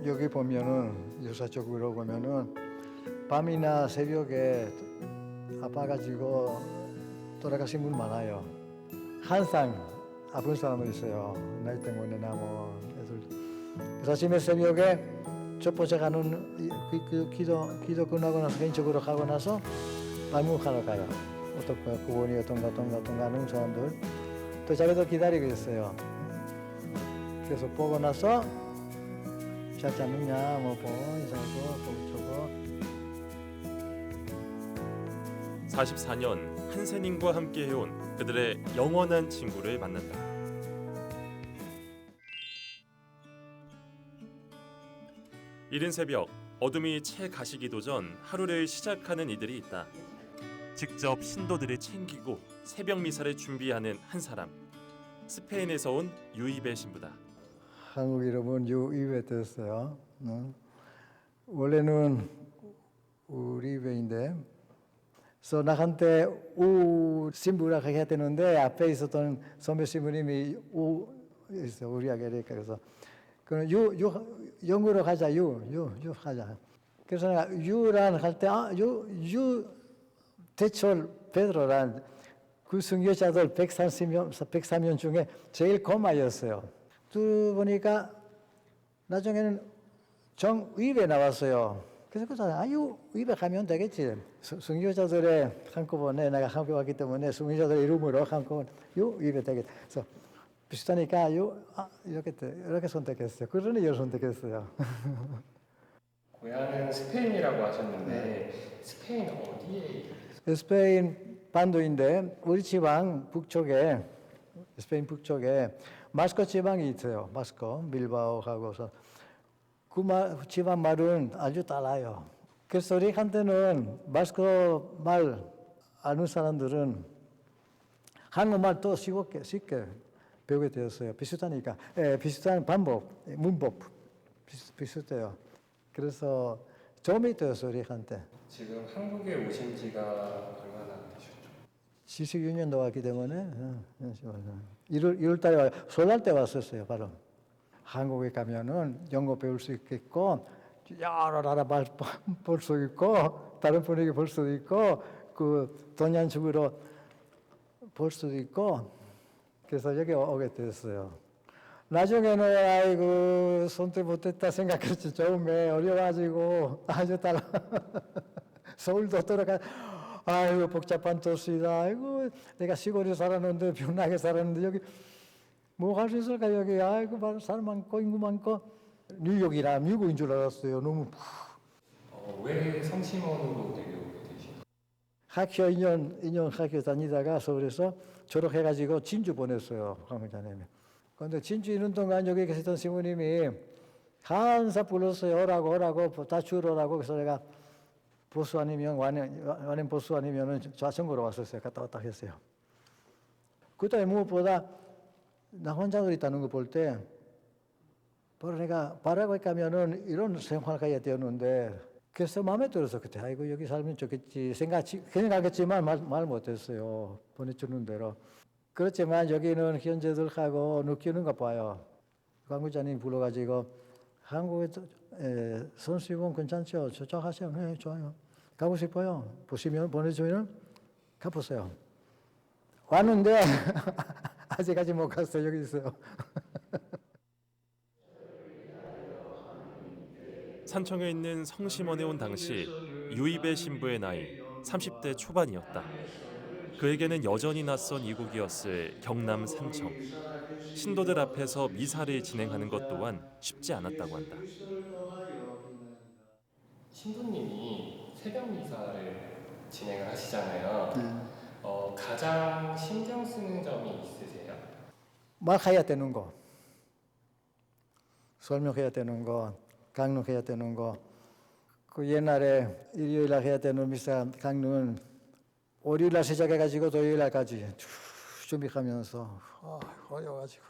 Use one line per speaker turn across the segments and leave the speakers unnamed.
여기 보면은 유사 쪽으로 보면은 밤이나 새벽에 아파가지고 돌아가신 분 많아요. 항상 아픈 사람도 있어요. 나이 때문에나 뭐 애들. 그래서 아침에 새벽에 첫 번째 가는 기도 끝나고 나서 개인적으로 가고 나서 방문하러 가요. 어떤 그분이 어떤가 하는 사람들 또 자기도 기다리고 있어요. 그래서 보고 나서 잘 잤느냐 뭐 이상하고 저거.
44년 한센인과 함께 해온 그들의 영원한 친구를 만난다. 이른 새벽 어둠이 채 가시기도 전 하루를 시작하는 이들이 있다. 직접 신도들을 챙기고 새벽 미사를 준비하는 한 사람. 스페인에서 온 유이베 신부다.
한국 이름은 유이베 됐어요. 원래는 우리베인데, 그래서 나한테 우 신부라고 해야 되는데 앞에 있었던 선배 신부님이 우 있어 우리 아게니까 그래서 그 유 영어로 가자 유 하자. 그래서 내가 유란 할 때 유 대철 베드로란 그 순교자들 103명 중에 제일 고마였어요. 보니까 나중에는 정의배 나왔어요. 그래서 유 의배 가면 되겠지. 순교자들의 한꺼번에 내가 한국 왔기 때문에 순교자들 이름으로 한꺼번에 유 의배 되겠지. 그래서 비슷하니까 이렇게 선택했어요. 그러니 이걸 선택했어요.
고향은 스페인이라고 하셨는데 스페인 어디에?
스페인 반도인데 우리 지방 북쪽에 스페인 북쪽에 마스코 지방이 있어요. 마스코 빌바오하고서 그 지방 말은 아주 달라요. 그래서 우리한테는 마스코 말 아는 사람들은 한국말 또 쉽게 배우게 되었어요. 비슷하니까 비슷한 방법, 문법 비슷해요. 그래서 도움이 되었어요, 우리한테.
지금 한국에 오신 지가 얼마나 되셨죠?
76년도 왔기 때문에 1월 달에 설날 때 왔었어요, 바로. 한국에 가면은 영어 배울 수 있겠고 여러 나라 말 볼 수 있고 다른 분위기 볼 수도 있고 그 동양적으로 볼 수도 있고 그래서 여기 오게 됐어요. 나중에는 아이고 선택 못했다 생각했지. 처음에 어려워가지고 아주 달라. 서울도 돌아가. 아이고 복잡한 도시다. 아이고 내가 시골에 살았는데 편하게 살았는데 여기 뭐 할 수 있을까 여기. 아이고 사람 많고 인구 많고 뉴욕이라 미국인 줄 알았어요. 너무.
왜 성심원으로 내려오게 되신?
학교 2년 학교 다니다가 서울에서 졸업해가지고 진주 보냈어요. 강의자님이. 그런데 진주 있는 동안 여기 계셨던 신부님이 항상 불렀어요. 오라고 다 주러라고. 그래서 내가 보수 아니면 완행 보수 아니면은 좌천으로 왔었어요. 갔다 왔다 했어요. 그다음에 무엇보다 나 혼자 있다는 거 볼 때 바로 내가 바라고 가면은 이런 생활을 해야 되었는데 그래서 마음에 들어서 그때 아이고 여기 살면 좋겠지 생각하겠지만 말 못했어요. 보내주는 대로. 그렇지만 여기는 현재들하고 느끼는 거 봐요. 광구자님 불러가지고 한국에 선수입원 괜찮죠? 저쪽하세요. 네, 좋아요. 가고 싶어요. 보내주면 가보세요. 왔는데 아직까지 못 갔어요. 여기 있어요.
산청에 있는 성심원에 온 당시 유이베 신부의 나이 30대 초반이었다. 그에게는 여전히 낯선 이국이었을 경남 산청. 신도들 앞에서 미사를 진행하는 것 또한 쉽지 않았다고 한다.
신부님이 새벽 미사를 진행을 하시잖아요. 가장 신경 쓰는 점이 있으세요?
말해야 되는 거, 설명해야 되는 거, 강론해야 되는 거. 그 옛날에 일요일날 해야 되는 미사 강론 월요일날 시작해가지고 토요일날까지 준비하면서 어려가지고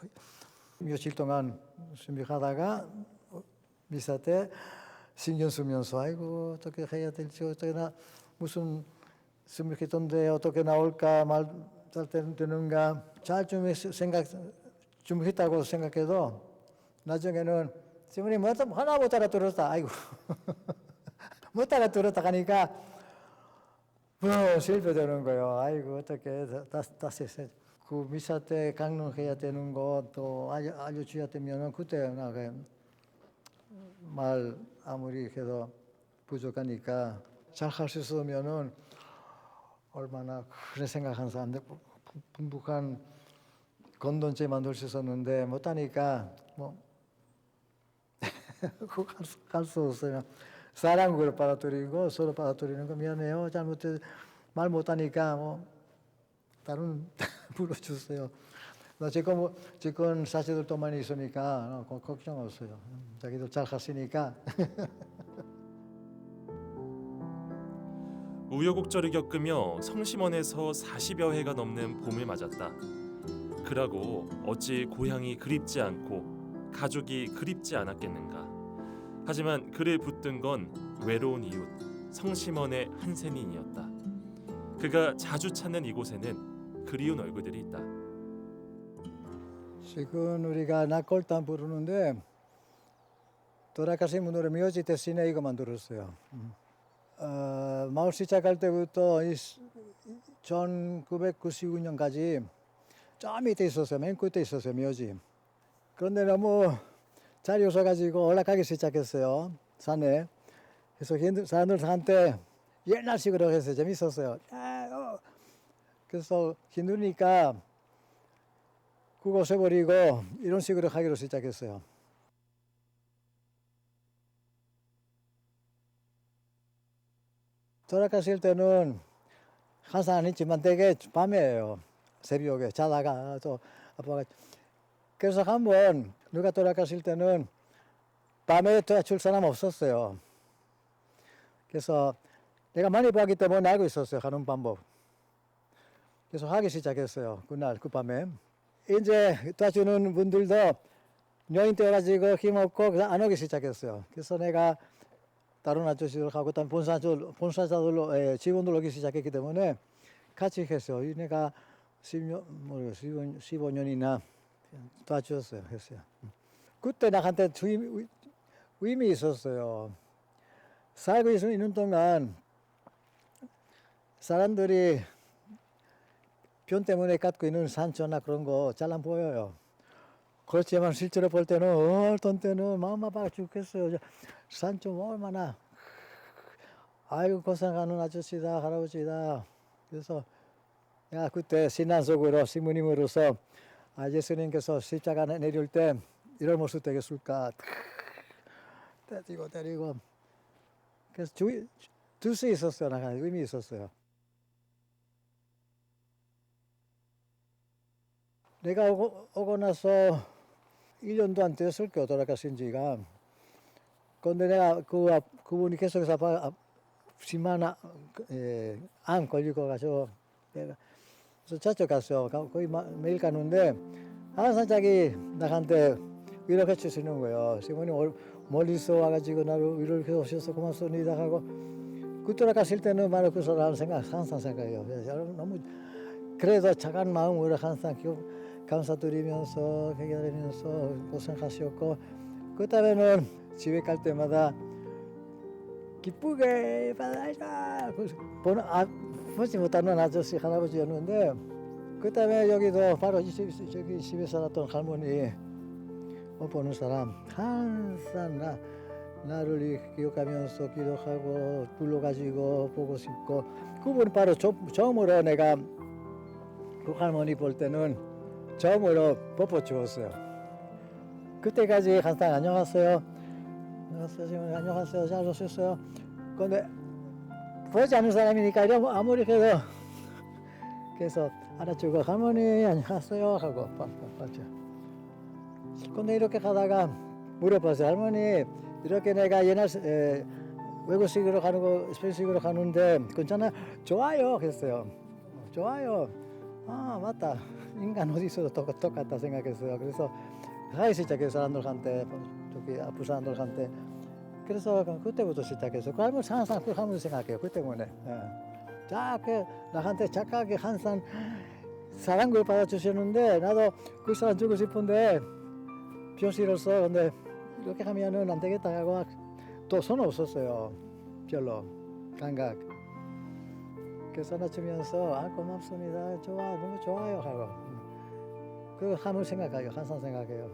며칠 동안 준비하다가 미사 때 신경 쓰면서 아이고 어떻게 해야 될지 어떻게 무슨 준비했던데 어떻게 나올까 말 잘 되는가 잘 준비했다고 생각해도 나중에는 시부님 하나 못 알아들었다. 아이고 못 알아들었다 하니까 실패되는 거예요. 아이고 어떻게 다시 그 미사 때 강론해야 되는 것도 알려줘야 되면은 그때 나가 말 아무리 해도 부족하니까 잘 할 수 있으면은 얼마나 그래 생각한 사람들 풍부한 건돈체 만들 수 있었는데 못하니까 뭐 갈 수 없어요. 사람 그걸 받아들이고 서로 받아들이는 거 미안해요. 잘못해 말 못하니까 뭐 다른 불러주세요. 나 지금 사실도 많이 있으니까 걱정 없어요. 자기도 잘 하시니까.
우여곡절을 겪으며 성심원에서 40여 해가 넘는 봄을 맞았다. 그러고 어찌 고향이 그립지 않고 가족이 그립지 않았겠는가. 하지만 그를 붙든 건 외로운 이웃 성심원의 한센인이었다. 그가 자주 찾는 이곳에는 그리운 얼굴들이 있다.
지금 우리가 낙골단 부르는데 돌아가신 분들의 묘지 대신에 이거 만들었어요. 마을 시작할 때부터 1999년까지 저 밑에 있었어요. 맨 끝에 있었어요. 묘지. 그런데 너무 자리 없어가지고 올라가기 시작했어요. 산에. 그래서 사람들한테 옛날식으로 해서 재밌었어요. 그래서 힘드니까 그거 없애버리고 이런 식으로 하기로 시작했어요. 돌아가실 때는 항상 아니지만 되게 밤에예요. 새벽에 자다가 또 아빠가 그래서 한번 누가 돌아가실 때는 밤에 도와줄 사람 없었어요. 그래서 내가 많이 봤기 때문에 알고 있었어요. 하는 방법. 그래서 하기 시작했어요. 그날 그 밤에. 이제 도와주는 분들도 노인 돼가지고 힘없고 안 오기 시작했어요. 그래서 내가 다른 아저씨들 하고 또 본사자들로 직원들 오기 시작했기 때문에 같이 했어요. 내가 15년이나 도와주었어요. 했어요. 그때 나한테 의미 있었어요. 살고 있는 동안 사람들이 병 때문에 갖고 있는 상처나 그런 거 잘 안 보여요. 그렇지만 실제로 볼 때는 어떤 때는 마음 아파 죽겠어요. 상처 얼마나 아이고 고생하는 아저씨다 할아버지다. 그래서 야 그때 신앙 속으로 시부님으로서 예수님께서 십자가 내릴 때 이런 모습 되겠을까 때리고 그래서 줄 수 있었어요. 나가 의미 있었어요. 내가 오고 나서 1년도 안 됐을 거예요. 돌아가신 지가. 그런데 내가 그분이 계속해서 심한 암 걸리고 가서 내가 그래서 찾아갔어요. 거의 매일 가는데 항상 자기 나한테 위로해 주시는 거예요. 시부님 멀리서 와가지고 나를 위로해 주셔서 고맙습니다 하고 그 돌아가실 때는 바로 그 사람 항상 생각해요. 너무 그래도 작은 마음으로 항상 감사드리면서 기다리면서 고생하셨고 그 다음에는 집에 갈 때마다 기쁘게 받아라 보지 못하는 아저씨 할아버지였는데 그 다음에 여기도 바로 저기 집에 살았던 할머니 못 보는 사람 항상 나를 기억하면서 기도하고 불러가지고 보고 싶고 그분 바로 처음으로 내가 그 할머니 볼 때는 처음으로 뽀뽀 주었어요. 그때까지 항상 안녕하세요. 안녕하세요. 잘 오셨어요. 그런데 보지 않는 사람이니까 아무리 해도 그래서 알아주고 할머니 안녕하세요 하고 봤죠. 근데 이렇게 가다가 물어봤어요. 할머니 이렇게 내가 옛날 외국식으로 가는 거 스페인식으로 가는데 괜찮아? 좋아요 했어요. 좋아요. 아 맞다. 인간 어디 있어도 똑같다 생각했어요. 그래서 하기 시작해서 사람들한테 저기 아픈 사람들한테 그래서 그때부터 시작해서 그 할머니 항상 그 할머니 생각해요. 그 때문에 자꾸 나한테 착하게 항상 사랑을 받아주시는데 나도 그 사람 주고 싶은데 병실로서 근데 이렇게 하면은 안 되겠다 하고 또 손 없었어요. 별로 감각. 그래서 낮추면서 고맙습니다. 좋아 너무 좋아요 하고 그 함을 생각해요. 항상 생각해요.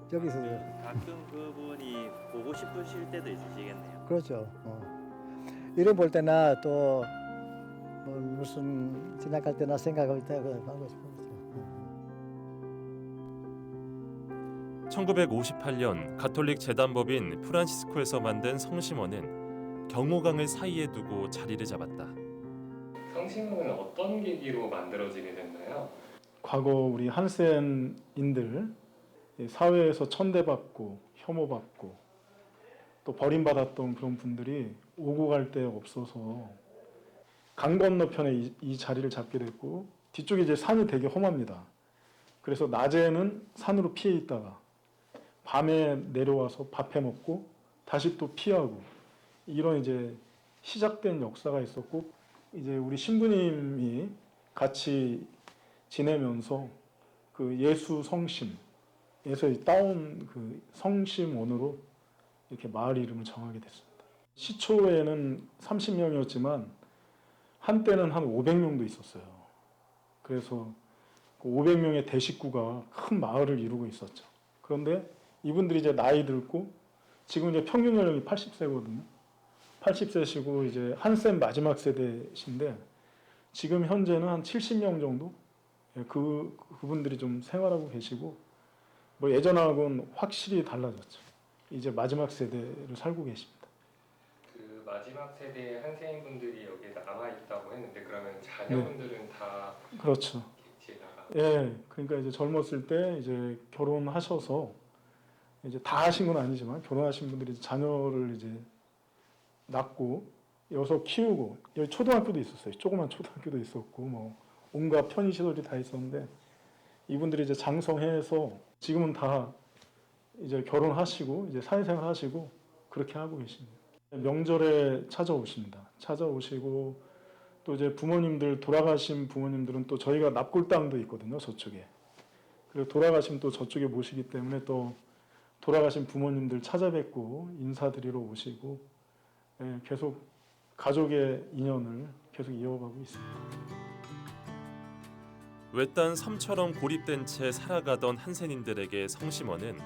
저기서
가끔 그분이 보고 싶으실 때도 있으시겠네요.
그렇죠. 이름 볼 때나 또 뭐 무슨 지나갈 때나 생각할 때 하고 싶었죠.
1958년 가톨릭 재단법인 프란시스코에서 만든 성심원은 경호강을 사이에 두고 자리를 잡았다.
성심원은 어떤 계기로 만들어지게 됐나요?
과거 우리 한센인들 사회에서 천대받고 혐오받고 또 버림받았던 그런 분들이 오고 갈 데 없어서 강 건너편에 이 자리를 잡게 됐고 뒤쪽에 이제 산이 되게 험합니다. 그래서 낮에는 산으로 피해 있다가 밤에 내려와서 밥해 먹고 다시 또 피하고 이런 이제 시작된 역사가 있었고 이제 우리 신부님이 같이 지내면서 그 예수 성심에서 따온 그 성심원으로 이렇게 마을 이름을 정하게 됐습니다. 시초에는 30명이었지만 한때는 한 500명도 있었어요. 그래서 그 500명의 대식구가 큰 마을을 이루고 있었죠. 그런데 이분들이 이제 나이 들고 지금 이제 평균 연령이 80세거든요. 80세시고 이제 한센 마지막 세대신데 지금 현재는 한 70명 정도 그분들이 좀 생활하고 계시고 뭐 예전하고는 확실히 달라졌죠. 이제 마지막 세대를 살고 계십니다.
그 마지막 세대의 한세인분들이 여기에 남아 있다고 했는데 그러면 자녀분들은 다
그렇죠.
객지에다가
예, 그러니까 이제 젊었을 때 이제 결혼하셔서 이제 다 하신 건 아니지만 결혼하신 분들이 자녀를 이제 낳고 여기서 키우고 여기 초등학교도 있었어요. 조그만 초등학교도 있었고 뭐 온갖 편의 시설이 다 있었는데 이분들이 이제 장성해서 지금은 다 이제 결혼하시고 이제 사회생활 하시고 그렇게 하고 계십니다. 명절에 찾아오십니다. 찾아오시고 또 이제 부모님들 돌아가신 부모님들은 또 저희가 납골 땅도 있거든요. 저쪽에. 그리고 돌아가시면 또 저쪽에 모시기 때문에 또 돌아가신 부모님들 찾아뵙고 인사드리러 오시고 계속 가족의 인연을 계속 이어가고 있습니다.
외딴 섬처럼 고립된 채 살아가던 한센인들에게 성심원은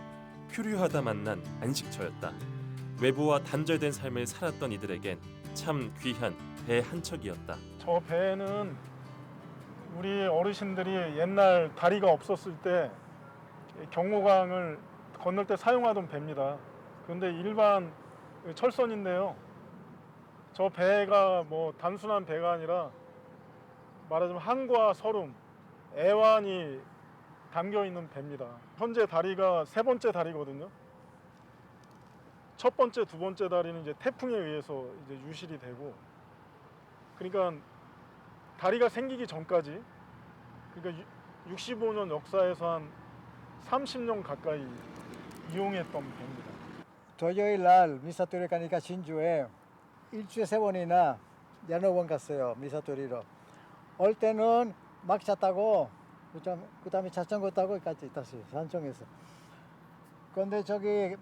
표류하다 만난 안식처였다. 외부와 단절된 삶을 살았던 이들에겐 참 귀한 배 한 척이었다.
저 배는 우리 어르신들이 옛날 다리가 없었을 때 경호강을 건널 때 사용하던 배입니다. 그런데 일반 철선인데요. 저 배가 뭐 단순한 배가 아니라 말하자면 한과 서름, 애완이 담겨 있는 배입니다. 현재 다리가 세 번째 다리거든요. 첫 번째, 두 번째 다리는 이제 태풍에 의해서 이제 유실이 되고, 그러니까 다리가 생기기 전까지, 그러니까 65년 역사에서 한 30년 가까이 이용했던 배입니다.
토요일 날 미사토리 가니까 진주에 일주일에 3번이나 여러 번 갔어요. 미사토리로. 올 때는 막차 타고 그다음에 자전거 타고 다시 산청에서. 그런데 저기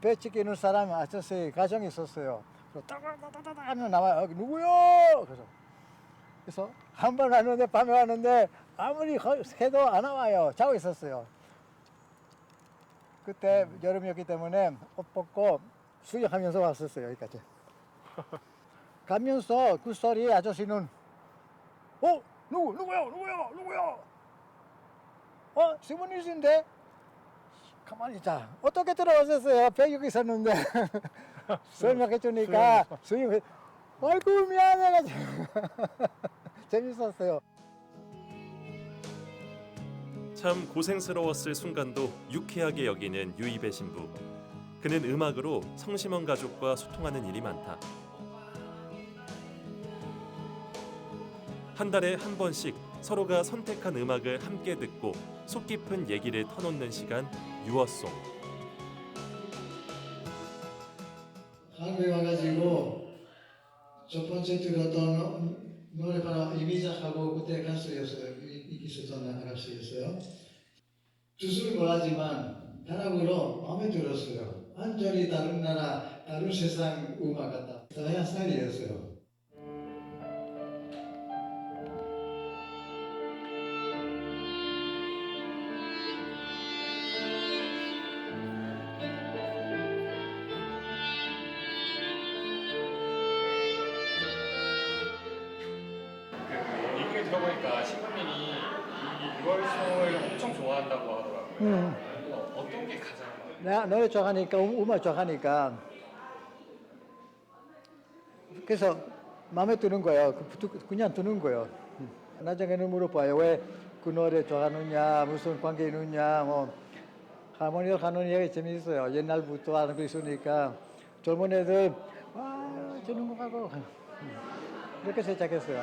배 찍기는 사람 아저씨 가정이 있었어요. 따다다다다 하면 나와요. 누구요? 그래서 한 번 왔는데 밤에 왔는데 아무리 해도 안 나와요. 자고 있었어요. 그때 여름이었기 때문에 옷 벗고 수영하면서 왔었어요. 여기까지. 가면서 그 소리 아저씨는 누구요? 시문이신데? 가만히 있자. 어떻게 들어오셨어요? 배 여기 있었는데. 설명해 주니까 수영 아이고 미안해가지고 재밌었어요.
참 고생스러웠을 순간도 유쾌하게 여기는 유이배 신부. 그는 음악으로 성심원 가족과 소통하는 일이 많다. 한 달에 한 번씩 서로가 선택한 음악을 함께 듣고 속 깊은 얘기를 터놓는 시간 유어송.
한국에 와가지고 첫 번째 들었던 노래가 이미자하고 그때 가수였어요. 있었던 가수였어요. 주술을 몰랐지만 단합으로 마음에 들었어요. 완전히 다른 나라, 다른 세상 음악 같다. 다양한 스타일이었어요.
그 얘기를 들어보니까 신부님이 이 6월송을 엄청 좋아한다고 하더라고요. 어떤 게 가장
내가 노래 좋아하니까, 음악 좋아하니까. 그래서 마음에 드는 거예요. 그냥 드는 거예요. 나중에는 물어봐요. 왜 그 노래 좋아하느냐, 무슨 관계 있느냐, 뭐. 하모니를 가는 얘기 재미있어요. 옛날부터 하는 거 있으니까. 젊은 애들, 와, 주는 거 하고. 이렇게 시작했어요.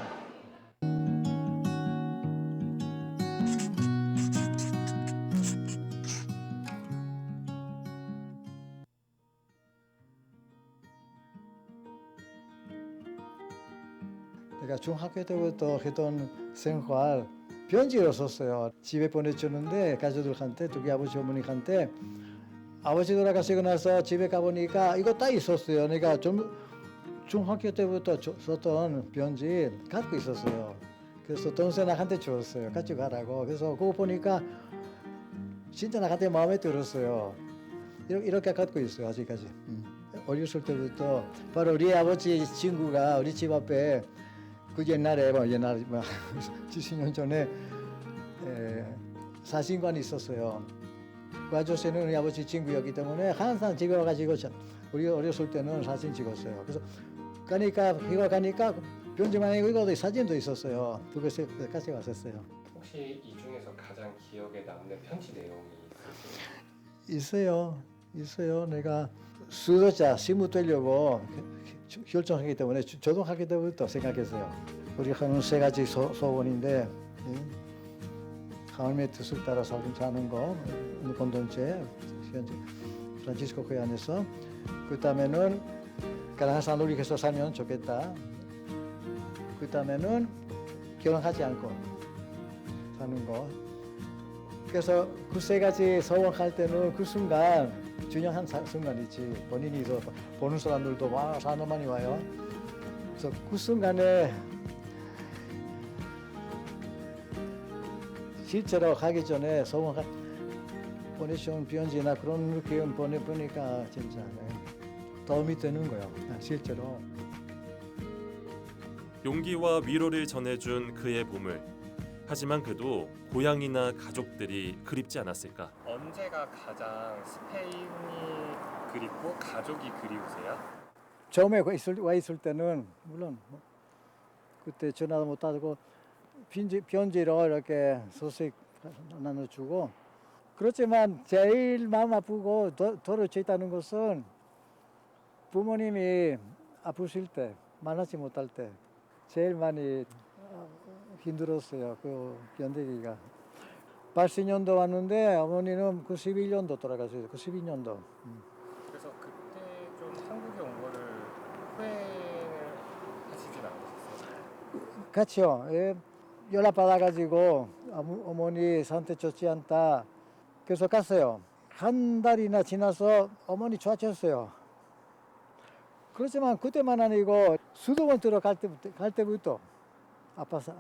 내가 중학교 때부터 했던 생활 편지를 썼어요. 집에 보내주는데 가족들한테 특히 아버지 어머니한테 아버지 돌아가시고 나서 집에 가보니까 이거 딱 있었어요. 내가 중학교 때부터 썼던 편지 갖고 있었어요. 그래서 동생한테 줬어요. 가지고 가라고. 그래서 그거 보니까 진짜 나한테 마음에 들었어요. 이렇게 갖고 있어요. 아직까지. 어렸을 때부터 바로 우리 아버지 친구가 우리 집 앞에 그 옛날에 70년 전에 사진관이 있었어요. 그 아저씨는 우리 아버지 친구였기 때문에 항상 집에 와가지고 우리 어렸을 때는 사진 찍었어요. 그래서 가니까 편지만 아니고 이거 사진도 있었어요. 두 개씩 같이 왔었어요.
혹시 이 중에서 가장 기억에 남는 편지 내용이 있으세요?
있어요. 내가 수도자 시무 되려고 결정하기 때문에 초등학교 때부터 생각했어요. 우리 하는 세 가지 소원인데 하나님의 뜻을 따라 사는 거, 공동체, 프란치스코 교회 안에서. 그 다음에는 가난한 우리에서 살면 좋겠다. 그 다음에는 결혼하지 않고 사는 거. 그래서 그 세 가지 소원할 때는 그 순간 중요한 순간이지. 본인이 보는 사람들도 와 사람 많이 와요. 그래서 그 순간에 실제로 가기 전에 소원 보내준 편지나 그런 느낌 보내보니까 진짜 도움이 되는 거예요. 실제로.
용기와 위로를 전해준 그의 보물. 하지만 그도 고향이나 가족들이 그립지 않았을까.
언제가 가장 스페인이 그립고 가족이 그리우세요?
처음에 와 있을 때는 물론 그때 전화도 못 하고 편지로 이렇게 소식 나눠주고 그렇지만 제일 마음 아프고 도로쳐 있다는 것은 부모님이 아프실 때 만나지 못할 때 제일 많이 힘들었어요. 그 견디기가. 80년도 왔는데 어머니는 91년도 돌아가셨어요. 92년도.
그래서 그때 좀 한국에 온 거를 후회를 하시진 않으셨어요?
같이요. 연락 받아가지고 어머니 상태 좋지 않다. 그래서 갔어요. 한 달이나 지나서 어머니 좋아졌어요. 그렇지만 그때만 아니고 수도원 들어갈 때부터 아파서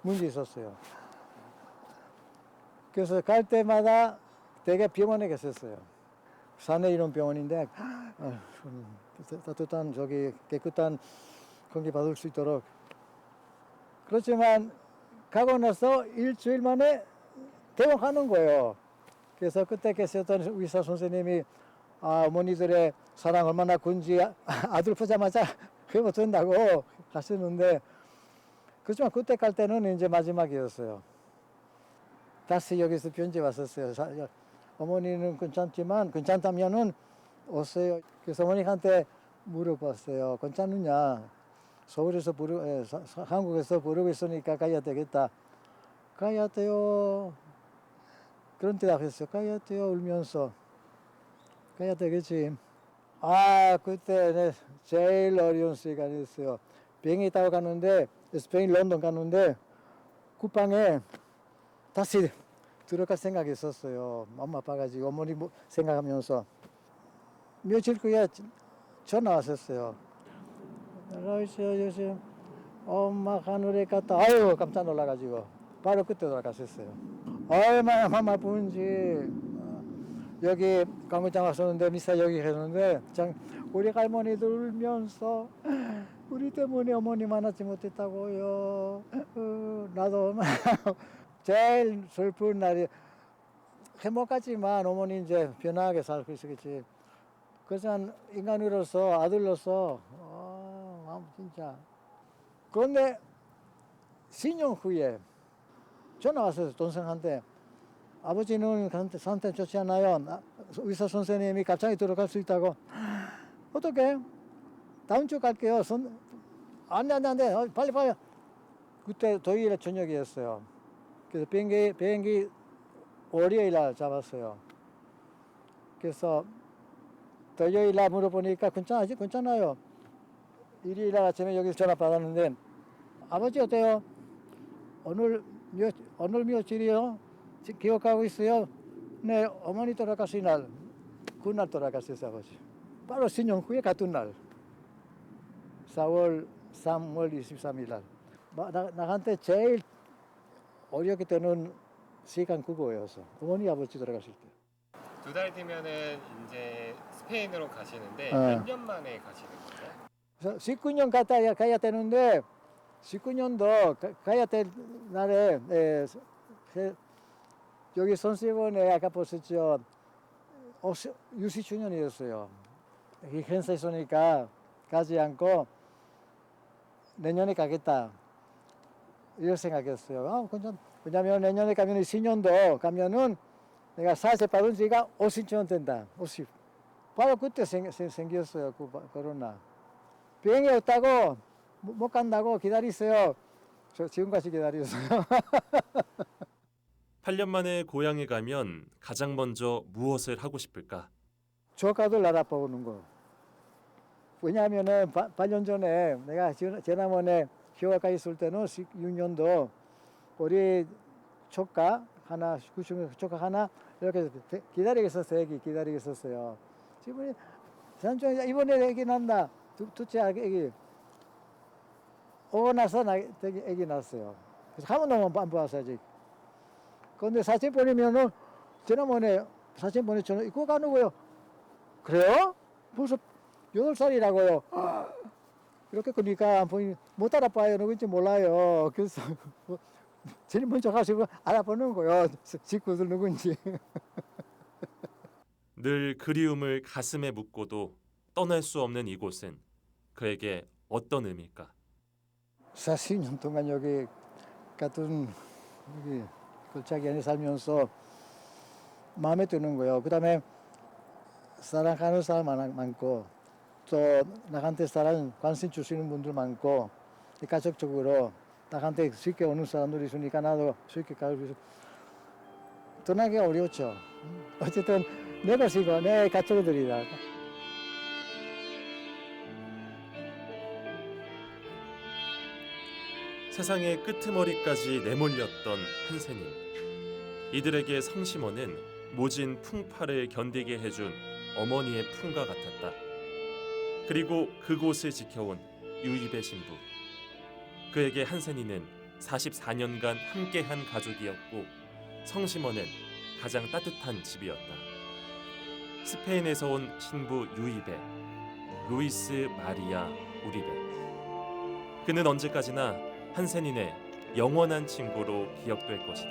문제 있었어요. 그래서 갈 때마다 되게 병원에 갔었어요. 산에 있는 병원인데 따뜻한 깨끗한 공기 받을 수 있도록. 그렇지만 가고 나서 일주일 만에 퇴원하는 거예요. 그래서 그때 계셨던 의사 선생님이 어머니들의 사랑 얼마나 큰지 아들 보자마자 그거 된다고 하시는데 그렇지만 그때 갈 때는 이제 마지막이었어요. 다시 여기서 편지 왔었어요. 어머니는 괜찮다면은 오세요. 그래서 어머니한테 물어봤어요. 괜찮느냐? 서울에서 한국에서 부르고 있으니까 가야 되겠다. 가야 돼요. 그런 대답했어요. 가야 돼요. 울면서. 가야 되겠지. 그때 제일 어려운 시간이었어요. 비행기 타고 가는데 스페인 런던 가는데 쿠팡에 다시 들어갈 생각이 있었어요. 엄마 아파가지고 어머니 생각하면서 며칠 후에 전화 왔었어요. 요즘 엄마 하늘에 갔다. 아유 깜짝 놀라가지고 바로 그때 돌아갔었어요. 얼마나 마음 아픈지. 여기 광고장 왔었는데 미사 여기 했는데 우리 할머니들 울면서 우리 때문에 어머니 만나지 못했다고요. 나도 제일 슬픈 날이 행복하지만 어머니 이제 편하게 살고 있었겠지. 그래서 인간으로서 아들로서 진짜. 그런데 10년 후에 전화 왔어요. 동생한테. 아버지는 상태 좋지 않아요. 의사 선생님이 갑자기 들어갈 수 있다고. 어떻게? 다음 주 갈게요. 안 돼. 빨리. 그때 토요일 저녁이었어요. 그래서 비행기 월요일 날 잡았어요. 그래서 토요일 날 물어보니까 괜찮아요. 일요일 날 아침에 여기 전화 받았는데 아버지 어때요? 오늘 며칠이요? 기억하고 있어요? 네, 어머니 돌아가신 날, 그날 돌아가셨어요, 아버지. 바로 10년 후에 같은 날, 3월 23일 날. 나한테 제일 어렵게 되는 시간 그거였어. 어머니 아버지 돌아가실 때.
2달 뒤면은 이제 스페인으로 가시는데
어.
몇 년 만에 가시는 거예요?
그래서 19년 가야 되는데 19년도 가야 될 날에 여기 선생원에 아까 보셨죠? 유시주년이었어요. 이 행사 있으니까 가지 않고 내년에 가겠다. 이렇게 생각했어요. 왜냐면 내년에 가면 10년도 가면은 내가 사세 받은 지가 50년 된다. 50. 바로 그때 생겼어요. 그 코로나. 비행기 없다고 못 간다고 기다리세요. 저 지금까지 기다리셨어요.
8년 만에 고향에 가면 가장 먼저 무엇을 하고 싶을까?
조카들 알아보는 거. 왜냐하면은 8년 전에 내가 지난번에 휴가가 있을 때는 16년도 우리 조카 하나, 조카 하나 이렇게 기다리고 있었어요. 지금 이번에 애기 낳는다. 둘째 애기. 오고 나서 애기 낳았어요. 그래서 한 번도 안 봤어요 아직. 그런데 사진 보내면은 지난번에 사진 보내줘서 이거 가는 거예요. 그래요? 벌써 8살이라고요. 이렇게 그러니까 못 알아봐요. 누구인지 몰라요. 그래서 제일 먼저 가시고 알아보는 거예요. 식구들 누군지.
늘 그리움을 가슴에 묻고도 떠날 수 없는 이곳은 그에게 어떤 의미일까?
40년 동안 여기 같은 여기 골짜기 안에 살면서 마음에 드는 거예요. 그다음에 사랑하는 사람 많고 또 나한테 사랑 관심 주시는 분들 많고 가족적으로 나한테 쉽게 오는 사람들이 있으니까 나도 쉽게 가고 싶어서 떠나기가 어려웠죠. 어쨌든 내 것이고 내 가족들이다.
세상의 끄트머리까지 내몰렸던 한세님. 이들에게 성심원은 모진 풍파를 견디게 해준 어머니의 품과 같았다. 그리고 그곳을 지켜온 유입의 신부. 그에게 한센이는 44년간 함께한 가족이었고 성심원은 가장 따뜻한 집이었다. 스페인에서 온 신부 유입의 루이스 마리아 우리베. 그는 언제까지나 한센인의 영원한 친구로 기억될 것이다.